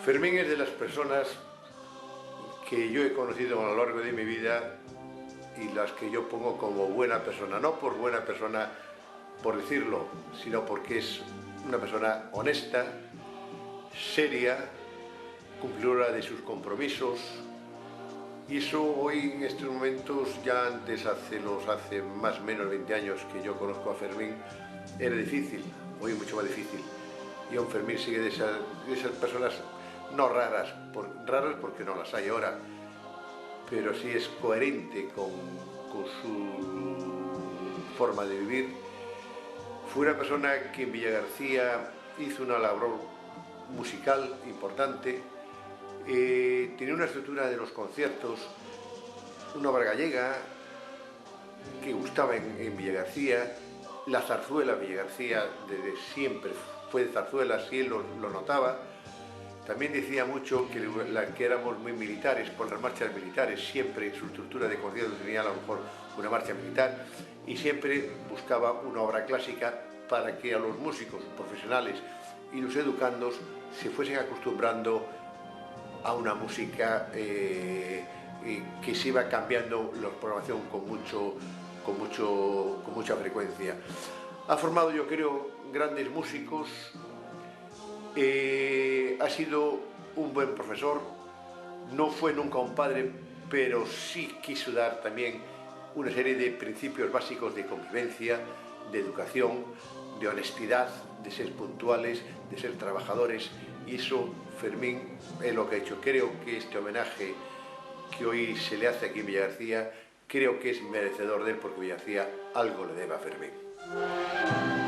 Fermín es de las personas que yo he conocido a lo largo de mi vida y las que yo pongo como buena persona, no por buena persona por decirlo, sino porque es una persona honesta, seria, cumplidora de sus compromisos, y eso hoy en estos momentos, ya antes, hace más o menos 20 años que yo conozco a Fermín, era difícil, hoy mucho más difícil. Y don Fermín sigue de esas personas no raras, raras porque no las hay ahora, pero sí es coherente con su forma de vivir. Fue una persona que en Villagarcía hizo una labor musical importante, tenía una estructura de los conciertos, una obra gallega que gustaba en Villagarcía, la zarzuela Villagarcía desde siempre fue de zarzuela, sí él lo notaba. También decía mucho que éramos muy militares por las marchas militares, siempre en su estructura de conciertos tenía a lo mejor una marcha militar y siempre buscaba una obra clásica para que a los músicos profesionales y los educandos se fuesen acostumbrando a una música que se iba cambiando la programación con mucha frecuencia. Ha formado, yo creo, grandes músicos, ha sido un buen profesor, no fue nunca un padre, pero sí quiso dar también una serie de principios básicos de convivencia, de educación, de honestidad, de ser puntuales, de ser trabajadores, y eso Fermín es lo que ha hecho. Creo que este homenaje que hoy se le hace aquí en Villagarcía, creo que es merecedor de él, porque Villagarcía algo le debe a Fermín.